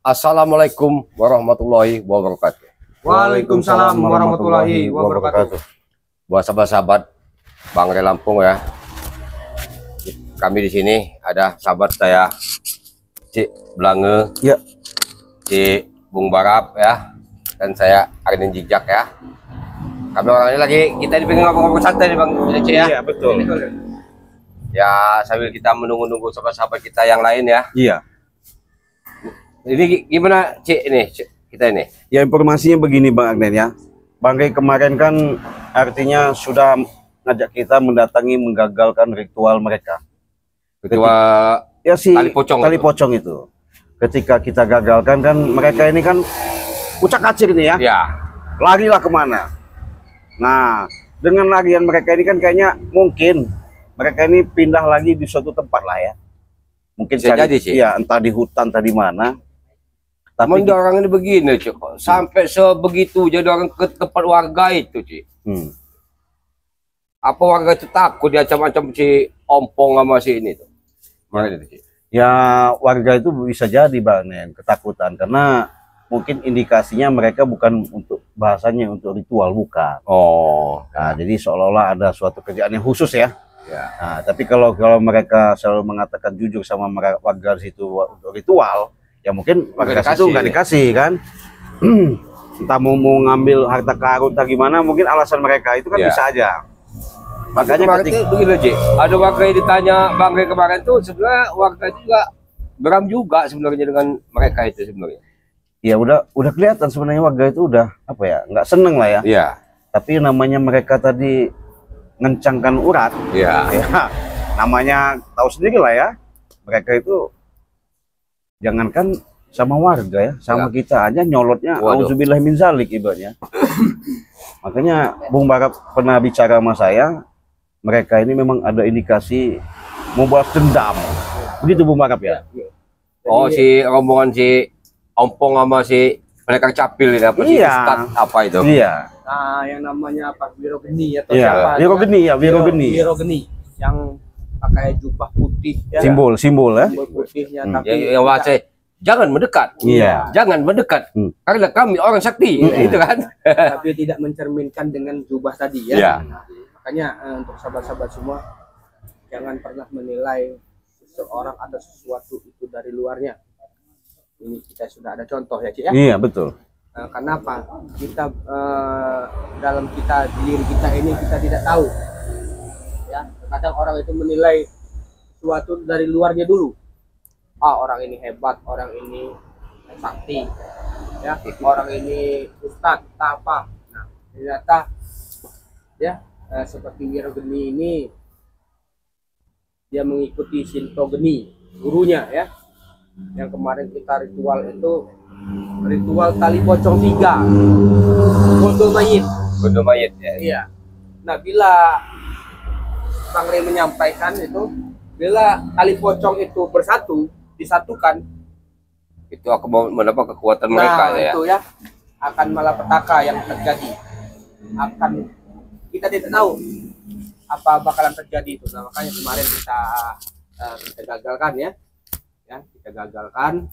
Assalamualaikum warahmatullahi wabarakatuh. Waalaikumsalam warahmatullahi wabarakatuh. Buat sahabat-sahabat Bangre Lampung ya. Kami di sini ada sahabat saya, Cik Blange, Ya. Cik Bung Barap ya, dan saya Arden Jijak ya. Kami orang ini lagi kita pengen ngobrol santai nih Bang Cik ya. Iya, betul. Ya sambil kita menunggu-nunggu sahabat-sahabat kita yang lain ya. Iya. Ini gimana Cik ini kita ini? Ya, informasinya begini Bang Agnen ya. Bang Rey kemarin kan artinya sudah ngajak kita mendatangi menggagalkan ritual mereka. Ritual Ya si tali pocong itu. Ketika kita gagalkan kan mereka ini kan ucak-acir nih ya. Ya. Larilah kemana? Nah, dengan larian mereka ini kan kayaknya mungkin mereka ini pindah lagi di suatu tempat lah ya. Mungkin Bisa jadi sih. Ya, entah di hutan, entah di mana. Tapi orang ini begini, Cik. Sampai sebegitu jadi orang ke tempat warga itu, Cik. Apa warga itu takut diancam-ancam si ompong sama si ini tuh? Mana itu, Cik? Ya, warga itu bisa jadi Bang Nen, ketakutan karena mungkin indikasinya mereka bukan untuk bahasanya untuk ritual, bukan. Oh. Nah, jadi seolah-olah ada suatu kerjaan yang khusus ya. Ya. Nah, tapi kalau mereka selalu mengatakan jujur sama warga di situ untuk ritual, ya mungkin warga situ nggak dikasih kan. Entah mau ngambil harta karun atau gimana, mungkin alasan mereka itu kan bisa aja. Makanya ketika begini, Cik, ada warga yang ditanya Bang Rey kemarin tuh sebenarnya warga juga geram juga sebenarnya dengan mereka itu sebenarnya. Ya udah kelihatan sebenarnya warga itu udah apa ya, nggak seneng lah ya. Iya. Tapi namanya mereka tadi ngencangkan urat. Iya. Ya, namanya tahu sendiri lah ya. Mereka itu jangankan sama warga ya, sama kita aja nyolotnya auzubillah min zalik ibaratnya. Makanya Bung Barap pernah bicara sama saya, mereka ini memang ada indikasi mau balas dendam. Begitu Bung Barap ya. Oh, si rombongan si ompong sama si mereka capil ini apa sih? Ustadz apa itu? Iya. Nah, yang namanya apa? Wirogeni atau siapa? Wirogeni ya, Wirogeni. Wirogeni yang pakai jubah putih ya. Simbol ya. Simbol putihnya tapi yang wajah jangan mendekat. Iya. Jangan mendekat. Karena kami orang sakti itu kan. Tapi tidak mencerminkan dengan jubah tadi ya. Iya. Nah, makanya untuk sahabat-sahabat semua jangan pernah menilai seseorang atau sesuatu itu dari luarnya. Ini kita sudah ada contoh ya, Cik ya. Iya, betul. Karena apa? Kita dalam diri kita ini kita tidak tahu. Ya, kadang orang itu menilai sesuatu dari luarnya dulu. Ah, orang ini hebat, orang ini sakti. Ya, orang ini ustadz, apa. Nah, ternyata ya seperti Wirogeni ini dia mengikuti Shinto Geni, gurunya ya. Yang kemarin kita ritual itu ritual tali pocong 3 untuk mayit. Untuk mayit ya. Iya. Nah, bila Bang Rey menyampaikan itu, bila tali pocong itu disatukan, itu akan mendapat kekuatan mereka ya. Itu ya akan malapetaka yang terjadi. Kita tidak tahu apa bakalan terjadi itu. Nah, makanya kemarin kita gagalkan ya. Kita gagalkan.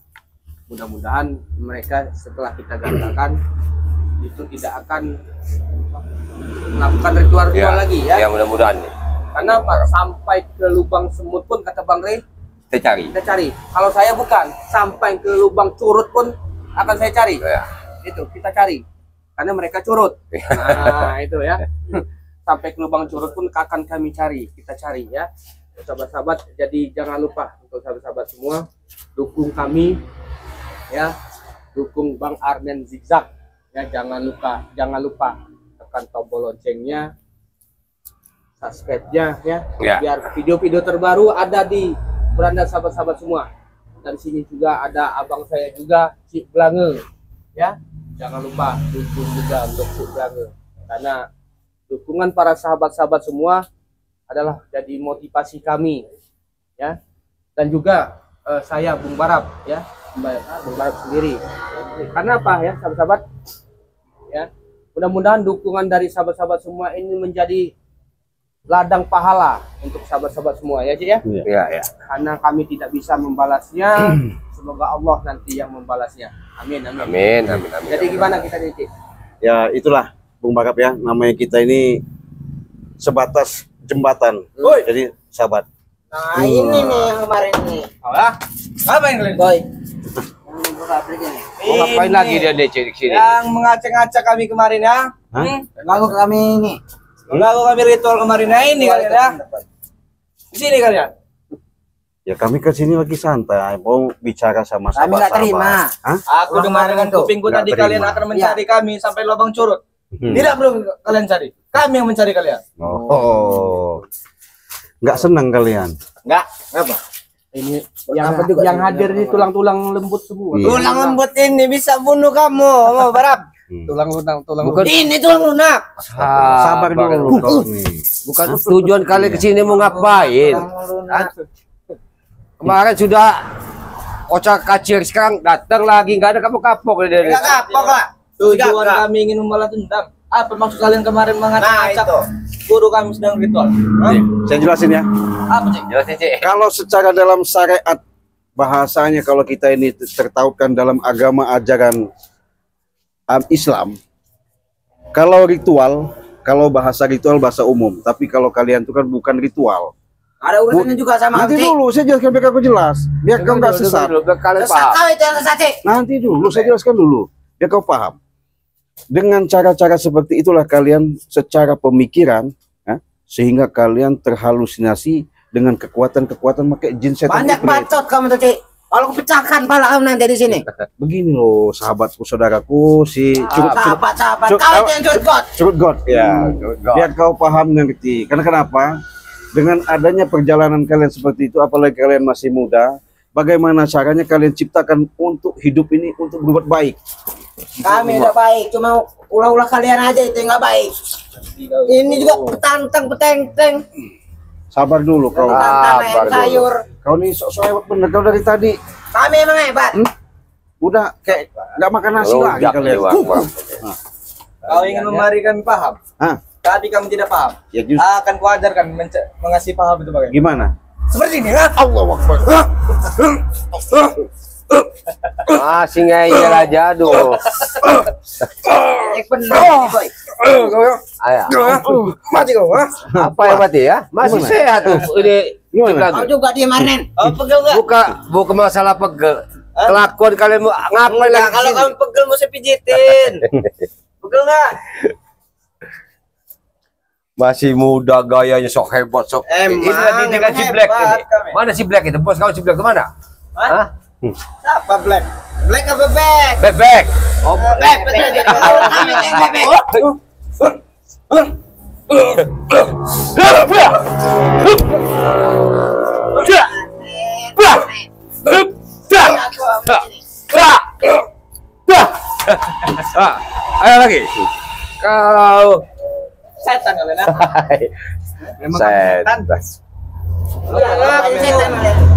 Mudah-mudahan mereka setelah kita gagalkan itu tidak akan melakukan ritual-ritual lagi ya. Ya mudah-mudahan. Karena apa? Sampai ke lubang semut pun kata Bang Rey kita cari. Kalau saya bukan, sampai ke lubang curut pun akan saya cari. Ya. Itu kita cari. Karena mereka curut. Nah, itu ya. Sampai ke lubang curut pun akan kami cari. Kita cari ya. Sahabat-sahabat, jadi jangan lupa untuk sahabat-sahabat semua dukung kami ya, dukung Bang Arden Zigzag ya. Jangan lupa tekan tombol loncengnya, subscribe-nya ya, biar video-video terbaru ada di beranda sahabat-sahabat semua. Dan sini juga ada abang saya juga, Cik Blange ya. Jangan lupa dukung juga untuk Cik Blange, karena dukungan para sahabat-sahabat semua adalah jadi motivasi kami ya. Dan juga saya Bung Barap ya, Bung Barap sendiri. Karena apa ya sahabat-sahabat ya, mudah-mudahan dukungan dari sahabat-sahabat semua ini menjadi ladang pahala untuk sahabat-sahabat semua ya, Cik ya. Iya, ya. Karena kami tidak bisa membalasnya semoga Allah nanti yang membalasnya. Amin, amin. Amin, amin, amin. Jadi gimana kita nih, Cik? Ya itulah Bung Bakap ya, namanya kita ini sebatas jembatan. Woi. Jadi sahabat. Nah ini nih yang kemarin nih. Apa yang kalian? Boy. Mau ngapain lagi dia di sini? Yang mengacak-ngacak kami kemarin ya. Lagu kami ini. Lagu kami ritual kemarin ya, ini kalian ya. Di sini kalian. Ya kami ke sini lagi santai, mau bicara sama Kami nggak sahabat-sahabat. terima. Hah? Aku dengar dengan kupingku Nggak tadi terima. kalian akan mencari kami sampai lubang curut. Tidak perlu kalian cari. Kami yang mencari kalian. Oh. Nggak senang kalian. Enggak, apa? Ini yang hadir di tulang-tulang lembut semua. Iya. Tulang lembut ini bisa bunuh kamu, mau Barap. Tulang Bukan Ini tulang lunak. Sabar dulu kau nih. bukan tujuan kalian ke sini mau ngapain? Kemarin sudah ocak kacir, sekarang datang lagi nggak ada kapok-kapok dari. Enggak kapok lah. Tujuan kami ingin membalas dendam. Apa maksud kalian kemarin mengacak-ngacak guru kami sedang ritual? Hah? Saya jelasin ya. Apa sih? Jelasin, Cik. Kalau secara dalam syariat bahasanya, kalau kita ini tertautkan dalam agama ajaran Islam, kalau ritual, kalau bahasa ritual bahasa umum, tapi kalau kalian itu kan bukan ritual. Ada urusannya juga sama Nanti Cik. dulu saya jelaskan biar kau jelas, biar kau nggak sesat. Biar kalian Sesat paham. kau itu yang sesat, Cik. Nanti dulu saya jelaskan dulu, biar kau paham. Dengan cara-cara seperti itulah kalian secara pemikiran, ya, sehingga kalian terhalusinasi dengan kekuatan-kekuatan pakai jin setan Banyak iblis. bacot kamu tuh, Cik. Kalau aku pecahkan pala kamu nanti di sini. Begini loh, sahabatku, saudaraku, si Sahabat, Cuk- kau itu yang curut. Curut God, ya. Biar kau paham ngerti. Karena kenapa? Dengan adanya perjalanan kalian seperti itu, apalagi kalian masih muda, bagaimana caranya kalian ciptakan untuk hidup ini untuk berbuat baik? Kami udah baik, cuma ulah-ulah kalian aja itu yang nggak baik. Ini juga petantang, peteng-teng, Sabar dulu kau. petantang Sabar dulu. sayur. Kau nih sok-sok hebat bener kau dari tadi. Kami emang hebat. Udah kayak nggak makan nasi lagi Rojak kalian. nih, Bang. Kau ingin memari kami paham? Hah? Tadi kamu tidak paham. Ya just, Akan kuajarkan mengasih paham itu bagaimana. gimana? Seperti ini, ha? Allah Akbar. Masih ngeyel aja, aduh. Benar, Boy. Ayo. Mati kau, ha? Apa yang mati ya? Masih Gimana? sehat tuh. Ini Gimana? Kau juga dia Marnen. Oh, pegel nggak? bukan masalah pegel. Kelakuan kalian mau ngapain lagi Kalau kesini? kamu pegel mau saya pijitin. Pegel nggak? Masih muda gayanya sok hebat sok. Emang, Ini lagi dengan si emang Black hebat ini. kami. Mana si Black itu? Bos kau si Black kemana? Hah? Apa Black? Black apa bebek? Bebek. Oh, Bebek, betul. Kalau kami yang bebek. Ayo lagi. Kalau Setan kalian, ha? Memang setan.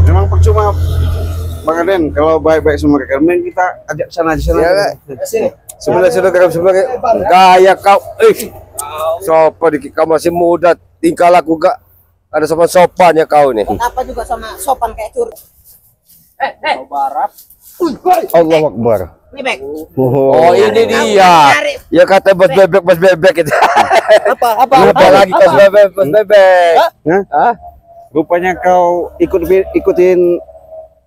Memang percuma Bang Aden, kalau baik-baik sama mereka, mending kita ajak sana aja sana. Ya, Kak. Sini. Sebenarnya gaya kau. Sopan dikit, kau masih muda, tingkah laku gak ada sopan-sopannya kau nih. Apa juga sama sopan kayak curut. Kau barap. Allah Akbar. Ini Bek. Oh, ini dia. Ya kata bos bebek itu. Apa lagi bos bebek? Hah? Rupanya kau ikutin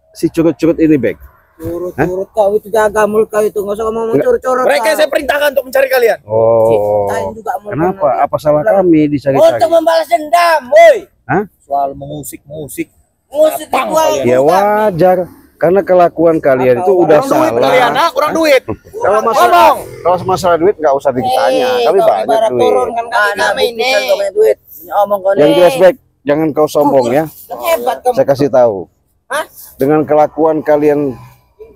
si curut-curut ini, Bek. Curut kau itu jaga mulut kau itu, nggak usah ngomong curut-curut. Mereka yang saya perintahkan untuk mencari kalian. Oh. Ciptain juga mulut Kenapa? kau. Apa salah kami dicari-cari? Untuk membalas dendam, woi. Hah? Soal musik. Musik Pang ritual. kalian. Ya wajar. Karena kelakuan kalian itu udah salah. Kurang duit. Kalau masalah duit nggak usah ditanya. Kami banyak duit. Kan kami ini. Duit. Omong kau Yang nih. jelas, Bek, jangan kau sombong ya. Hebat kamu. Saya kasih tahu. Hah? Dengan kelakuan kalian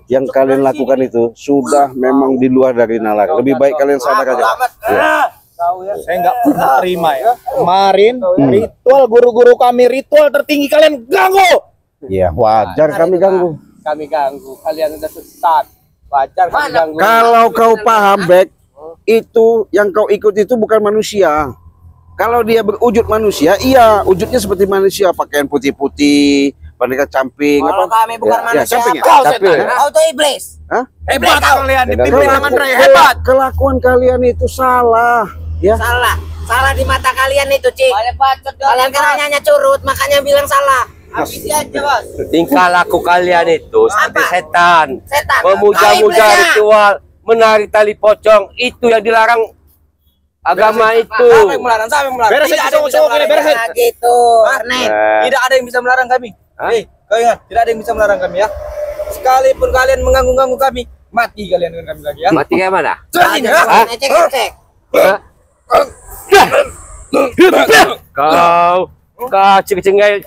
yang kalian lakukan itu sudah memang di luar dari nalar. Lebih baik kalian sadar aja. Saya nggak pernah terima ya. Kemarin ritual guru-guru kami, ritual tertinggi kalian ganggu. Ya wajar kami ganggu. Kami ganggu. Kalian udah sesat. Wajar kami ganggu. Kalau kau paham, Bek, itu yang kau ikut itu bukan manusia. Kalau dia berwujud manusia, iya, wujudnya seperti manusia, pakaian putih-putih, Bandingkan camping Kalau apa? kami bukan manusia. camping ya? Kau Camping. setan. Kau tuh iblis. Hah? Hebat kalian Beda dipimpin dulu. tangan raya, hebat. Kelakuan kalian itu salah, ya. Salah. Salah di mata kalian itu, Cik. Kalian kan hanya curut, makanya bilang salah. Habisi aja, Bos. Tingkah laku kalian itu seperti Apa? setan. Setan. Memuja-muja Kau iblisnya. ritual, menarik tali pocong, itu yang dilarang agama itu. Siapa yang melarang? Siapa yang melarang? Beresin Tidak ada yang bisa cowok-cowok melarang ini, beresin. kami. Gitu. Arnett. Tidak ada yang bisa melarang kami. Hah? Kau ingat, tidak ada yang bisa melarang kami ya. Sekalipun kalian mengganggu-ganggu kami, mati kalian dengan kami lagi ya. Mati kayak mana? Cek, ya. Hah? Cek, cek. Kau cengeng-cengeng.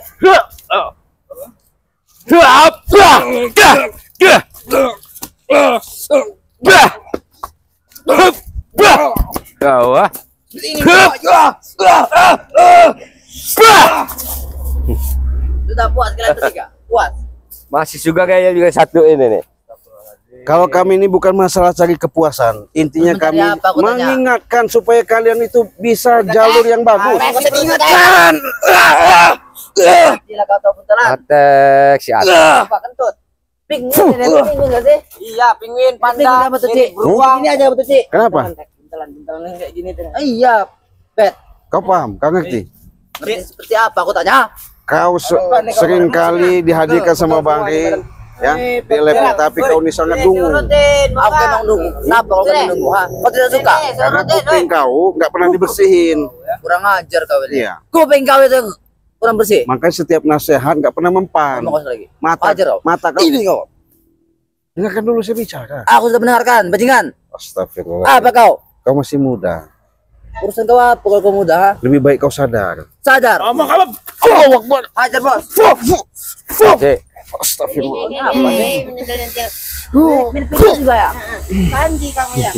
Kau ah. Sudah puas kalian bertiga? Puas. Masih juga kayaknya juga satu ini nih. Kalau kami ini bukan masalah cari kepuasan, intinya Mencari kami apa, aku tanya? mengingatkan supaya kalian itu bisa jalur yang bagus. Masih ingatkan. Gila kau tahu puntelan. Atek si Atek. Apa kentut? Penguin gak sih? Iya, penguin, Penguin panda, apa tuh, ini Cik? beruang. Ini aja betul, Cik. Kenapa? Buntelan kayak gini tuh. Iya, Bet. Kau paham? Kau ngerti? Ngerti seperti apa aku tanya? Kau sering kali dihadirkan sama Bang Ri, ya, di level, tapi kau ini sangat dungu. Aku emang nunggu. Kenapa kalau kamu nunggu? Ha? Kau tidak suka? Karena kuping kau nggak pernah dibersihin. Kurang ajar kau ini. Iya. Kuping kau itu kurang bersih. Makanya setiap nasihat nggak pernah mempan. Ngomong lagi. Mata, Ajar kau. mata kau. Ini kau. Dengarkan dulu saya bicara. Aku sudah mendengarkan, bajingan. Astagfirullah. Apa kau? Kau masih muda. Urusan kau apa kalau kau muda? Ha? Lebih baik kau sadar. Sadar. Ngomong kamu. Hajar, Bos. Cek. Astagfirullah. Apa sih? Minum juga ya? Kanji kamu ya?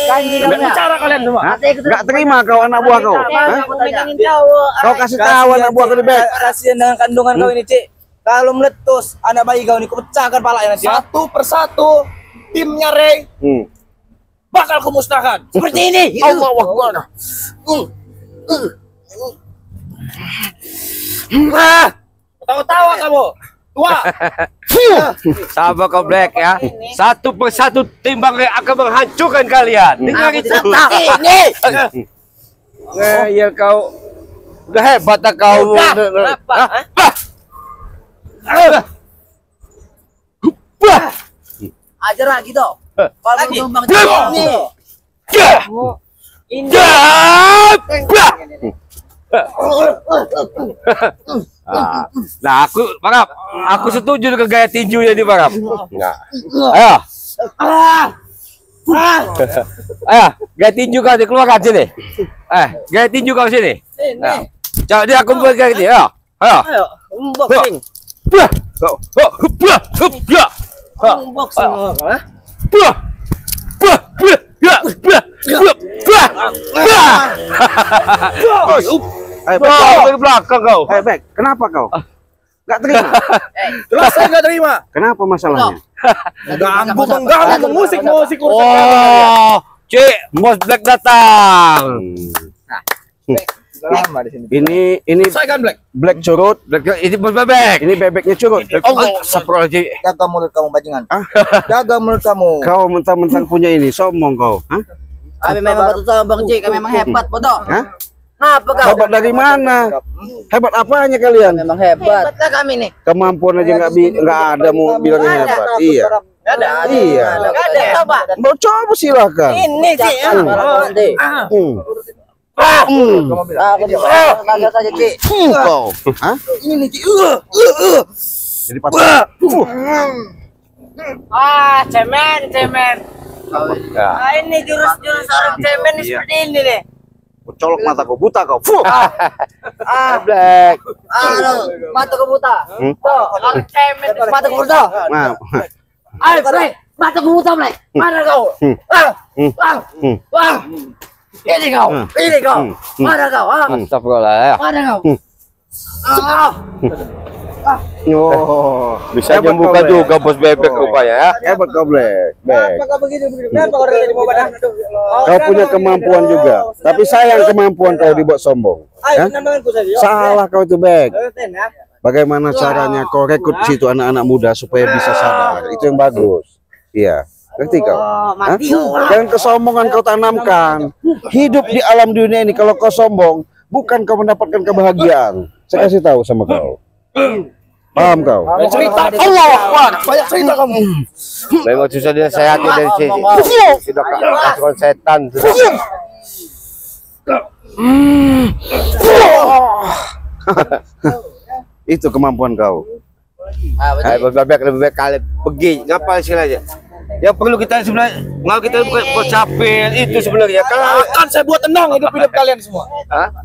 Kanji kamu ya? Bicara kalian semua. Hah? Nggak terima kau anak buah kau. Hah? Kau kasih tahu anak buah kau lebih baik. Kasihan dengan kandungan kau ini, Cik. Kalau meletus anak bayi kau ini, ku pecahkan palanya nanti. Satu persatu timnya Ray bakal kumusnahkan. Seperti ini. Allahu Akbar. Tawa-tawa kamu. Tua. Sabar kau Black ya. Satu persatu tim Bang Ray akan menghancurkan kalian. Dengar Aku itu. tidak tahu. Ini. Ya kau udah hebat tak kau. Kenapa? Ajar lagi toh. Kalau Lagi. tumbang ini. Nah, aku setuju dengan gaya tinjunya di Barap. Nah, ayo, ayo, gaya tinju kau dikeluarkan sini. Gaya tinju kau sini. Nah, coba dia kumpul kayak gini. Ayo, ayo. Ayo, unboxing. Unboxing. Hai, Dari belakang kau. Bek, kenapa kau? Nggak terima. Jelas saya nggak terima. Kenapa masalahnya? Mengganggu musik urusan kami. Oh, Cik, Bos Black datang. Lama di sini. Ini Saya kan Black. Black curut, Black, ini Bos Bebek. ini bebeknya curut. Oh, Saprologi. Jaga mulut kamu bajingan. Ah? Jaga mulut kamu. Kau mentang-mentang punya ini, sombong kau. Hah? Kami memang batu sama Bang Cik, kami memang hebat, bodoh. Hah? Apa kau? Hebat dari mana? Hebat apanya kalian? Memang hebat. Hebat lah kami nih. Kemampuan aja nggak ada mau bilangnya hebat. Iya. Nggak ada. Iya. Nggak ada. Coba. Mau coba silakan. Ini sih. Nanti. Aku kagak saja Cik. Kau. Hah? Ini sih. Jadi patah. Cemen. Ya. Ini jurus-jurus orang cemen ini seperti ini nih. Colok mataku, buta kau. Black. Mata ke buta. Tuh, orang cemen. Mata ke buta. Nah, Ayo, Blek. Mata ke buta, Blek. Mana kau? Ini kau. Ini kau. Mana kau? Astagfirullah ya. Mana kau? oh, Bisa hebat nyembuhkan kau, Black. juga Bos Bebek rupanya ya. Hebat kau, Black. Black. Kenapa begini? Kenapa orang jadi mau badan? Kau punya kemampuan juga. Tapi sayang kemampuan kau dibuat sombong. Ayo, Hah? nandangku saja. Salah kau itu, Black. Bagaimana caranya kau rekrut situ anak-anak muda supaya bisa sadar? Itu yang bagus. Iya. Ngerti kau? Hah? Jangan kesombongan kau tanamkan. Hidup di alam dunia ini kalau kau sombong, bukan kau mendapatkan kebahagiaan. Saya kasih tahu sama kau. Paham kau? Cerita Allah Akbar. Banyak cerita kamu. Memang susah dinasehati dari sini. Sudah kasuhan setan. Itu kemampuan kau. Lebih baik kalian pergi. Ngapa istilahnya? Yang perlu kita sebenarnya, kalau kita bercapek itu sebenarnya. Kalau Akan saya buat tenang hidup kalian semua.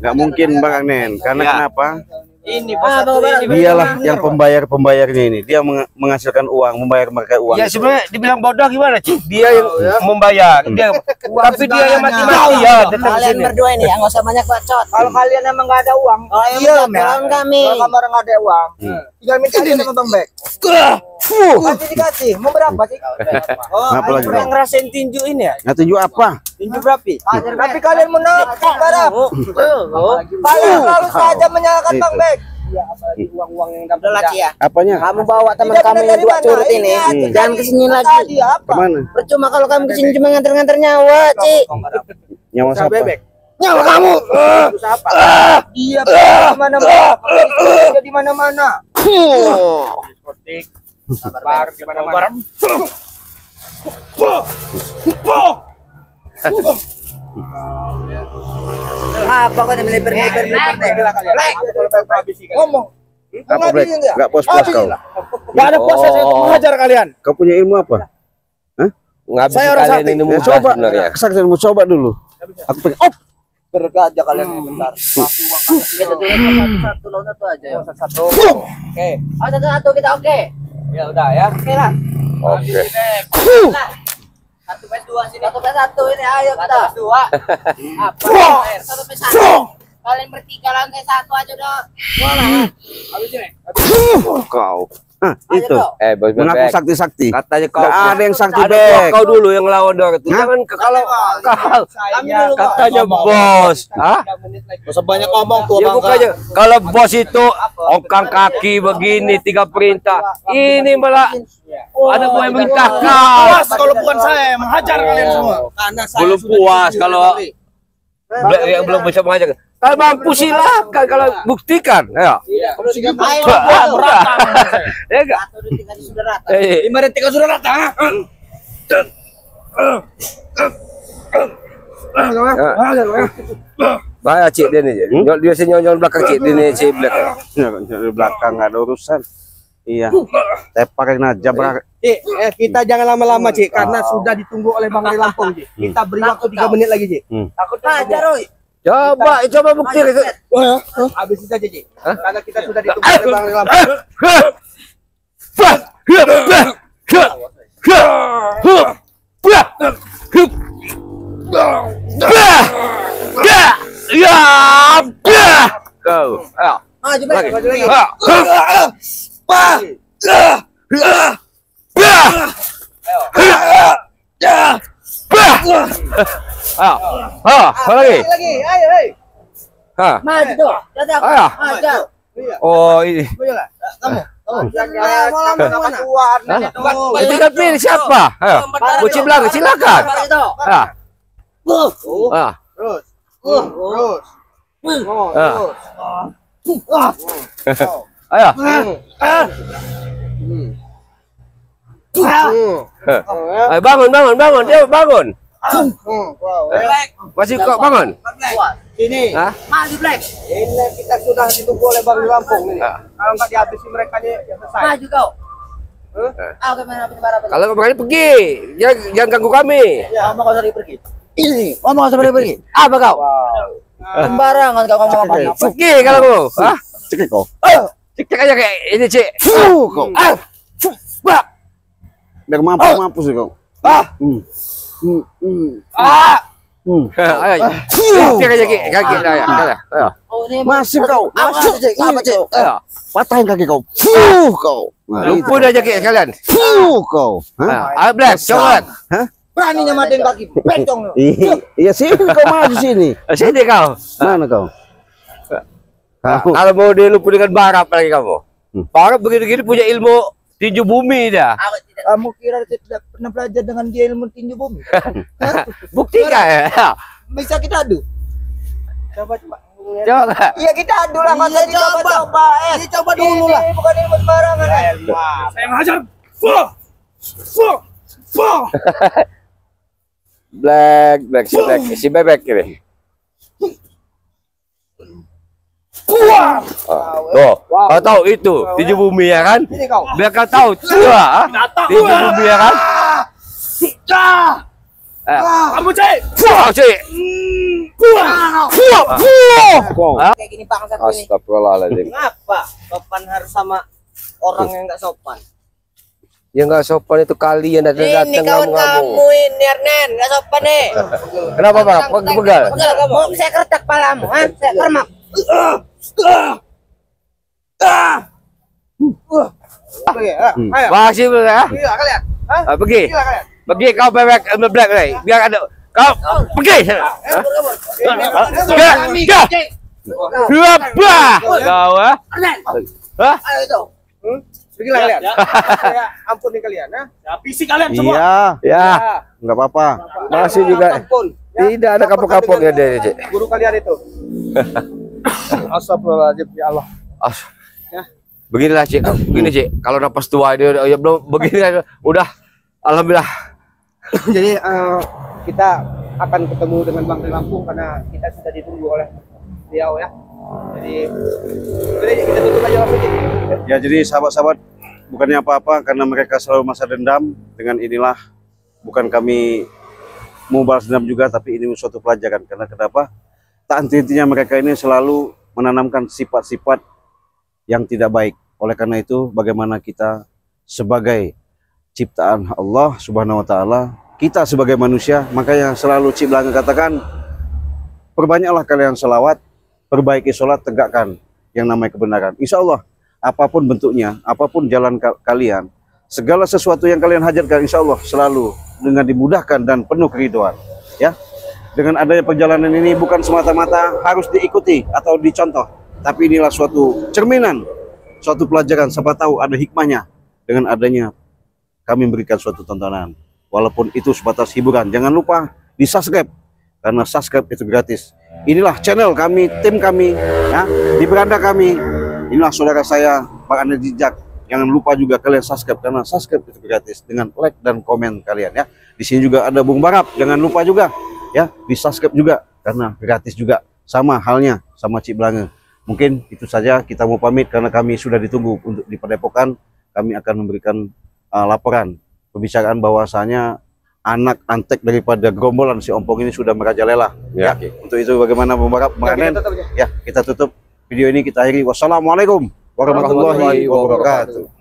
Nggak mungkin Bang Agnen. Karena Ya. kenapa? Ini Dialah yang pembayarnya ini. Dia menghasilkan uang, membayar mereka uang. ya sebenarnya dibilang bodoh gimana, Cik? Dia yang membayar. Dia, tapi dia yang mati-mati ya. Datang Kalian sini. berdua ini nggak usah banyak bacot. Kalau kalian emang nggak ada uang, Diam ya. Kami. kalau kamu nggak ada uang, tinggal minta aja sama Bang Bek. Kasih dikasih. Mau berapa sih? Oh, Apa lagi, pernah Bang? ngerasain tinju ini ya? Nah, tunjuk apa? Tinju berapa? Tapi kalian menolak barang. Kalian selalu saja menyalahkan Itu. Bang Bek. Uang yang udah lagi ya. Apanya? Kamu bawa teman Tidak kamu benar yang dari dua mana? curut ini. Ini Jangan kesini lagi. Tadi apa? Kemana? Percuma kalau kamu kesini cuma nganter-nganter nyawa, Cik. Nyawa siapa? Bebek. Nyawa kamu. Terus apa? Dia di mana-mana. Dia di mana-mana. Bar di mana-mana. Apa kau melebar Ngomong. Apa Black? Nggak puas-puas kau? Gak ada puasa saya untuk mengajar kalian. Kau punya ilmu apa? Ngabis Saya orang kalian sakti. ini Ya, mudah coba. sebenarnya. Kesaktianmu coba dulu. Aku pengen. Oh, Bergajah kalian sebentar. satu lawan satu aja ya. Satu. Oke. Oh, satu kita oke. Ya udah ya. Oke lah. Oke. Satu plus dua sini. Satu plus satu ini ayo kita. Dua. Apa? Satu plus satu. Kalian bertiga lantai satu aja dong. Habis ini. kau. Ayo Itu. dong. Bos Mengaku Bebek. sakti-sakti. Katanya kau. Nggak ada yang sakti, Ada Bek. kau dulu yang lawan dong itu. Hah? Jangan kalau kau Kami dulu, Bang. katanya bos. Hah? Gak usah banyak ngomong tuh, Ya Bang. bukannya kalau bos itu ongkang kaki begini 3 perintah. Ini malah ada mau yang merintah kau. Puas kalau bukan saya yang menghajar kalian semua. Karena saya Belum sudah puas ditunjuk kalau kali. yang belum bisa mengajar. Kalau mampu silakan, kalau buktikan. Ya. Kalau tiga Ayo, merata. Ya enggak? Satu dua tiga sudah rata. 5 detik kan sudah rata. Bahaya Cik dia nih. Dia senyol belakang Cik dia nih Cik Black. Di belakang nggak ada urusan. Iya. Teparin aja berak. Cik, kita jangan lama-lama, Cik, karena sudah ditunggu oleh Bang Ray Lampung, Cik. Kita beri waktu 3 menit lagi, Cik. Takut Hajar, Roy. Coba buktikan. Habis itu aja, Cik. Karena kita sudah ditunggu oleh Bang Ray Lampung. Kau. Ayo. Maju lagi. Lagi. Apa lagi? lagi. Ayo, hei. Maju tuh. Lihat aku. Ayo. Maju. Oh ini. Mau lama kemana? Tinggal pilih siapa? Ayo. Buci belakang silakan. Itu. Ah. Ah. Terus. Ayo. Ayo bangun. Dia bangun. Masih kok bangun? Ini. Hah? Maju, Black. Ini kita sudah ditunggu oleh Bang Ray Lampung ini. Kalau nggak dihabisi mereka nih, ya selesai. Maju kau. Oke, mana penyebaran. Kalau kau berani pergi, jangan ganggu kami. Ya, mau kau sering pergi. Ini, ngomong sama dia pergi. Apa kau? Sembarangan kau ngomong apa? Pergi kalau mau. Hah? Cekik kau. Cek aja kayak ini Cik. Kau. Bah. Biar mampu sih kau. Ayo. Cek aja kaki saya. Ayo. Oh, ini Masih kau. Apa, Cik? Apa, Cik? Ayo. Patahin kaki kau. Kau. Nah, itu. Lumpur aja kaki sekalian. Kau. Hah? Ayo Black, coba. Hah? Beraninya matiin kaki. Bencong. Iya sini kau maju sini. Sini kau. Mana kau? Kau. Kalau mau dilumpuh dengan bara apalagi kamu? Bang begini-gini punya ilmu tinju bumi dah. Kamu kira tidak pernah belajar dengan dia ilmu tinju bumi? Buktikan ya. Bisa kita adu? Coba. Coba. Iya kita adu lah, masa coba. Coba dulu lah. Bukan ilmu sembarangan. Saya mengajar. Black, si bebek ini. Tuh, kau tahu itu tinju bumi ya kan? Ini kau. Biar kau tahu, tinju bumi ya kan? Kamu cek. Cik. Kayak gini bangsa ini. Astagfirullahaladzim. Ngapa sopan harus sama orang yang nggak sopan? Yang nggak sopan itu kalian datang Ini kawan kamu ini Ernen nggak sopan nih. Kenapa bang? Pegal. Pegal kamu. Saya kertak palamu, saya kermak. Makasih ya. Iya kalian. Pergi. Gila kalian. Pergi kau bebek black nih. Biar ada kau pergi. Apa? Kau Ayo itu. Pergilah kalian. Saya ampuni kalian, ya. Ya, fisik kalian semua. Iya, Ya, nggak apa-apa. masih juga Ampun. Ya. tidak ada kapok-kapoknya deh, Cik. Guru kalian itu. Astagfirullahaladzim ya Allah. Beginilah Cik, begini Cik. Kalau napas tua dia ya belum begini udah alhamdulillah. Jadi kita akan ketemu dengan Bang Tri Lampung karena kita sudah ditunggu oleh beliau ya. Jadi kita tutup aja langsung. Ya, jadi sahabat-sahabat, bukannya apa-apa karena mereka selalu masa dendam. Dengan inilah bukan kami mau balas dendam juga, tapi ini suatu pelajaran. Karena kenapa? Tak henti-hentinya mereka ini selalu menanamkan sifat-sifat yang tidak baik. Oleh karena itu, bagaimana kita sebagai ciptaan Allah Subhanahu wa taala, kita sebagai manusia, makanya selalu Cik Blanga katakan, perbanyaklah kalian selawat, perbaiki sholat, tegakkan yang namanya kebenaran. Insya Allah, apapun bentuknya, apapun jalan kalian, segala sesuatu yang kalian hajatkan, insya Allah selalu dengan dimudahkan dan penuh keridhaan. Ya, dengan adanya perjalanan ini bukan semata-mata harus diikuti atau dicontoh, tapi inilah suatu cerminan, suatu pelajaran. Siapa tahu ada hikmahnya dengan adanya kami memberikan suatu tontonan, walaupun itu sebatas hiburan. Jangan lupa di subscribe, karena subscribe itu gratis. Inilah channel kami, tim kami, ya, di beranda kami. Inilah saudara saya, Pak Andi Jijak. Jangan lupa juga kalian subscribe, karena subscribe itu gratis dengan like dan komen kalian ya. Di sini juga ada Bung Barap, jangan lupa juga ya di subscribe juga karena gratis juga. Sama halnya sama Cik Blanga. Mungkin itu saja, kita mau pamit karena kami sudah ditunggu untuk di Padepokan. Kami akan memberikan laporan pembicaraan bahwasanya anak antek daripada gerombolan si Ompong ini sudah merajalela. Ya, untuk itu bagaimana Bung Barap, ya, kita tutup video ini, kita akhiri. Wassalamualaikum warahmatullahi wabarakatuh.